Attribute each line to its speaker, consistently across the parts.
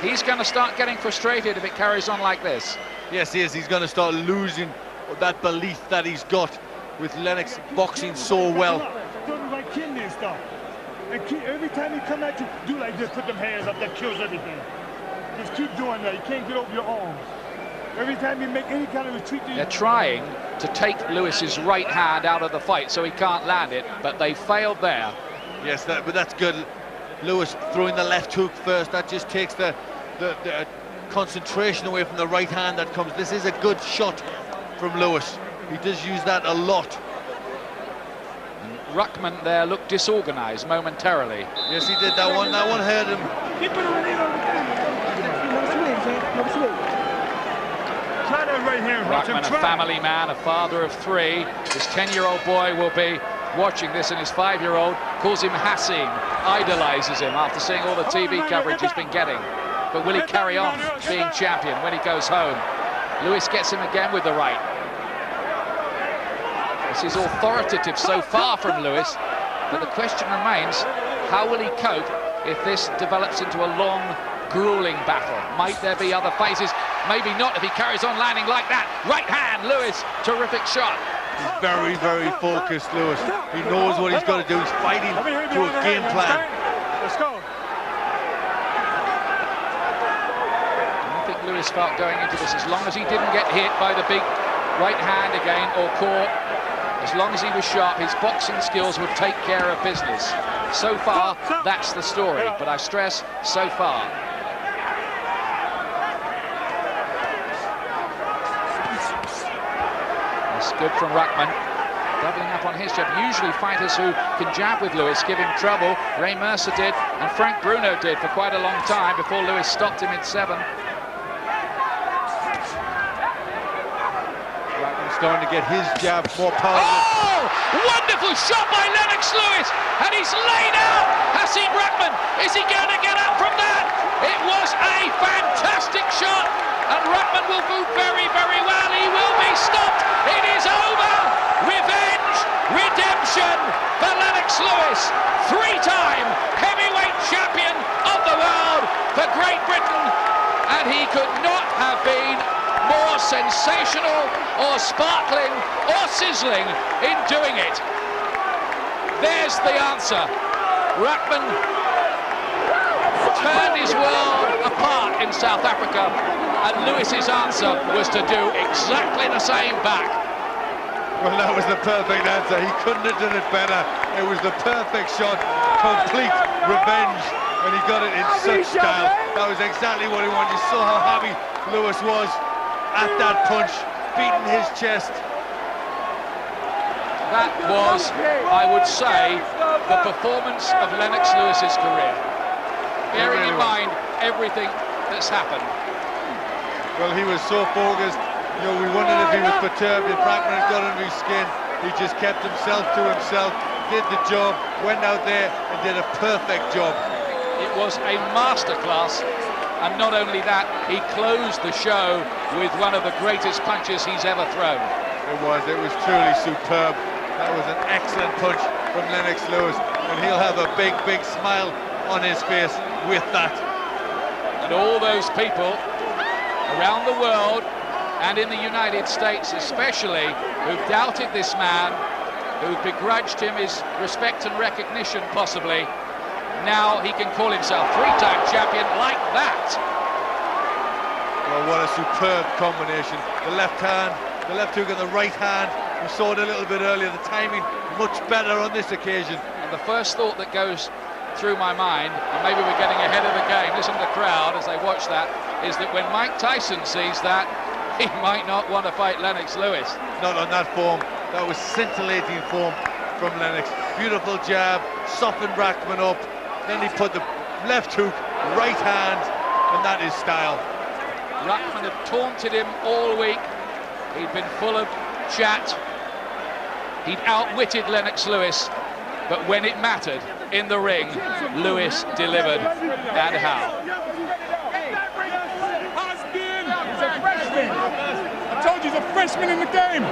Speaker 1: he's going to start getting frustrated if it carries on like this.
Speaker 2: Yes, he is. He's going to start losing that belief that he's got with Lennox boxing so well.
Speaker 3: Every time he come at you, do like this, put them hands up, that kills everything. Just keep doing that. You can't get over your arms. Every time you make any kind of retreat...
Speaker 1: They're trying to take Lewis's right hand out of the fight so he can't land it, but they failed there.
Speaker 2: Yes, but that's good. Lewis throwing the left hook first, that just takes the concentration away from the right hand that comes. This is a good shot from Lewis. He does use that a lot.
Speaker 1: And Ruckman there looked disorganized momentarily.
Speaker 2: Yes, he did. That one hurt him.
Speaker 1: Ruckman, a family man, a father of 3. His 10-year-old boy will be watching this, and his 5-year-old calls him Hassim, idolizes him after seeing all the TV coverage he's been getting. But will he carry on being champion when he goes home? Lewis gets him again with the right. This is authoritative so far from Lewis, but the question remains, how will he cope if this develops into a long, grueling battle? Might there be other phases? Maybe not if he carries on landing like that. Right hand, Lewis, terrific shot.
Speaker 2: He's very, very focused, Lewis. He knows what he's got to do. He's fighting to a game plan.
Speaker 3: Let's go.
Speaker 1: I think Lewis felt going into this, as long as he didn't get hit by the big right hand again or caught, as long as he was sharp, his boxing skills would take care of business. So far, that's the story, but I stress, so far. That's good from Ruckman, doubling up on his jab. Usually fighters who can jab with Lewis give him trouble. Ray Mercer did, and Frank Bruno did for quite a long time before Lewis stopped him in 7.
Speaker 2: Ruckman's starting to get his jab more powerful.
Speaker 1: Oh! Wonderful shot by Lennox Lewis, and he's laid out Hassim Ruckman. Is he going to get up from that? It was a fantastic shot, and Ruckman will do very, very well. He will be stopped. It is over. Revenge, redemption for Lennox Lewis, 3-time heavyweight champion of the world for Great Britain, and he could not have been more sensational or sparkling or sizzling in doing it. There's the answer. Ruckman turned his world apart in South Africa, and Lewis's answer was to do exactly the same back.
Speaker 2: Well, that was the perfect answer. He couldn't have done it better. It was the perfect shot, complete revenge, and he got it in such style. That was exactly what he wanted. You saw how happy Lewis was at that punch, beating his chest.
Speaker 1: That was, I would say, the performance of Lennox Lewis's career. Bearing in mind everything that's happened.
Speaker 2: Well, he was so focused. You know, we wondered if he was perturbed, if Ruckman had got under his skin. He just kept himself to himself, did the job, went out there and did a perfect job.
Speaker 1: It was a masterclass, and not only that, he closed the show with one of the greatest punches he's ever thrown.
Speaker 2: It was truly superb. That was an excellent punch from Lennox Lewis, and he'll have a big, big smile on his face with that.
Speaker 1: And all those people around the world, and in the United States especially, who've doubted this man, who've begrudged him his respect and recognition possibly, now he can call himself 3-time champion like that.
Speaker 2: Well, what a superb combination. The left hand, the left hook and the right hand. We saw it a little bit earlier, the timing much better on this occasion.
Speaker 1: And the first thought that goes through my mind, and maybe we're getting ahead of the game, listen to the crowd as they watch that, is that when Mike Tyson sees that, he might not want to fight Lennox Lewis.
Speaker 2: Not on that form. That was scintillating form from Lennox. Beautiful jab, softened Ruckman up. Then he put the left hook, right hand, and that is style.
Speaker 1: Ruckman had taunted him all week. He'd been full of chat. He'd outwitted Lennox Lewis, but when it mattered in the ring, Lewis delivered, and how.
Speaker 3: I told you he's a freshman in the game.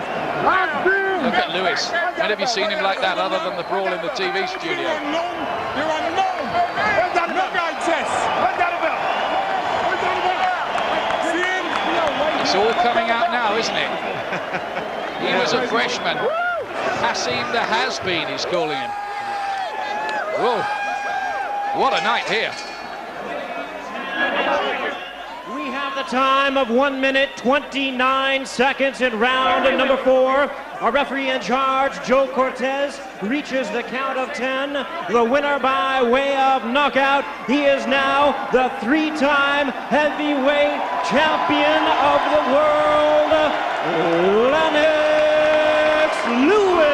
Speaker 1: Look at Lewis. When have you seen him like that other than the brawl in the TV studio?
Speaker 3: You're unknown. Where's that belt? Test. Where's that belt?
Speaker 1: now, isn't it? He was a freshman. Hassim the has-been, he's calling him. Whoa, what a night here.
Speaker 4: We have the time of 1 minute, 29 seconds in round number 4. Our referee in charge, Joe Cortez, reaches the count of 10. The winner by way of knockout. He is now the 3-time heavyweight champion of the world, Lennox Lewis.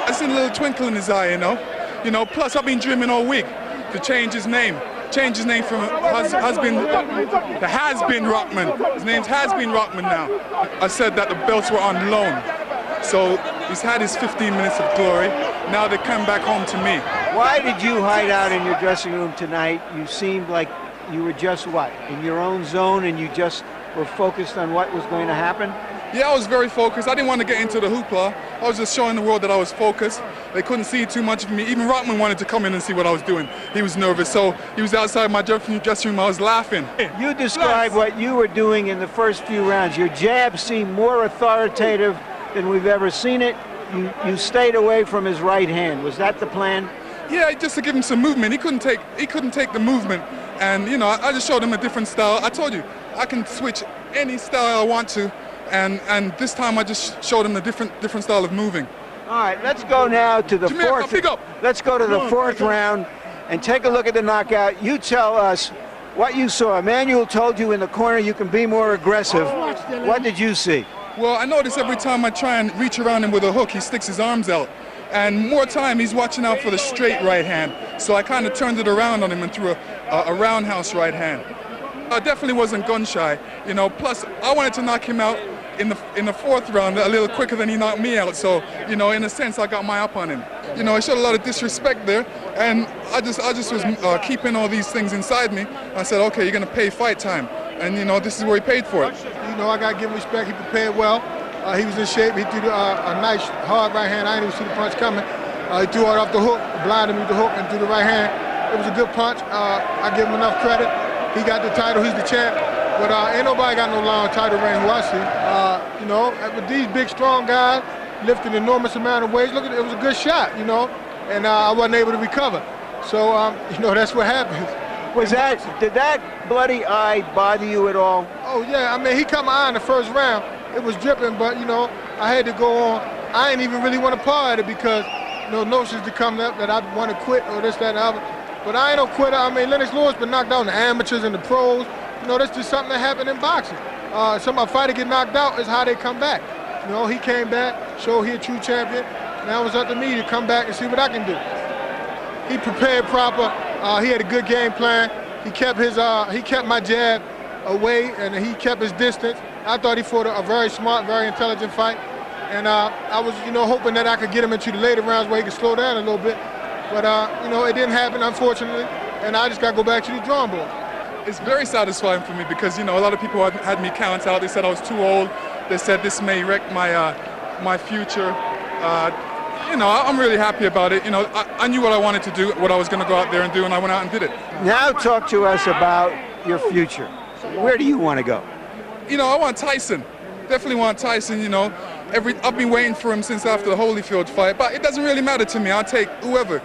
Speaker 5: I seen a little twinkle in his eye, you know. Plus I've been dreaming all week to change his name. Change his name from has-been Rockman. His name's has-been Rockman now. I said that the belts were on loan. So he's had his 15 minutes of glory. Now they come back home to me.
Speaker 6: Why did you hide out in your dressing room tonight? You seemed like you were just what? In your own zone, and you just were focused on what was going to happen?
Speaker 5: Yeah, I was very focused. I didn't want to get into the hoopla. I was just showing the world that I was focused. They couldn't see too much of me. Even Rockman wanted to come in and see what I was doing. He was nervous, so he was outside my dressing room. I was laughing.
Speaker 6: You described what you were doing in the first few rounds. Your jab seemed more authoritative than we've ever seen it. You stayed away from his right hand. Was that the plan?
Speaker 5: Yeah, just to give him some movement. He couldn't take the movement, and I just showed him a different style. I told you, I can switch any style I want to. And this time I just showed him a different style of moving.
Speaker 6: All right, let's go now to the fourth. Let's go to the fourth round and take a look at the knockout. You tell us what you saw. Emmanuel told you in the corner you can be more aggressive. What did you see?
Speaker 5: Well, I notice every time I try and reach around him with a hook, he sticks his arms out. And more time, he's watching out for the straight right hand. So I kind of turned it around on him and threw a roundhouse right hand. I definitely wasn't gun shy, plus I wanted to knock him out in the fourth round a little quicker than he knocked me out. So, in a sense, I got my up on him. I showed a lot of disrespect there, and I just was keeping all these things inside me. I said, okay, you're going to pay fight time. And, this is where he paid for it.
Speaker 7: I got to give him respect. He prepared well. He was in shape. He threw a nice, hard right hand. I didn't even see the punch coming. He threw it off the hook, blinded me with the hook, and threw the right hand. It was a good punch. I give him enough credit. He got the title. He's the champ. But ain't nobody got no long title reign who I see. With these big, strong guys lifting enormous amount of weights, look at it, it was a good shot, and I wasn't able to recover. So, that's what happens.
Speaker 6: Did that bloody eye bother you at all?
Speaker 7: Oh, yeah. I mean, he cut my eye in the first round. It was dripping, but, I had to go on. I didn't even really want to paw at it because, notions to come up that I want to quit or this, that, and the other. But I ain't no quitter. I mean, Lennox Lewis been knocked out in the amateurs and the pros. That's just something that happened in boxing. Some fighter get knocked out is how they come back. He came back, showed he a true champion. Now it's up to me to come back and see what I can do. He prepared proper. He had a good game plan. He kept my jab away, and he kept his distance. I thought he fought a very smart, very intelligent fight. And I was, hoping that I could get him into the later rounds where he could slow down a little bit. But, it didn't happen, unfortunately. And I just got to go back to the drawing board.
Speaker 5: It's very satisfying for me because, a lot of people had me count out. They said I was too old. They said this may wreck my future. I'm really happy about it. I knew what I wanted to do, what I was going to go out there and do, and I went out and did it.
Speaker 6: Now talk to us about your future. Where do you want to go?
Speaker 5: I want Tyson. Definitely want Tyson, I've been waiting for him since after the Holyfield fight, but it doesn't really matter to me. I'll take whoever.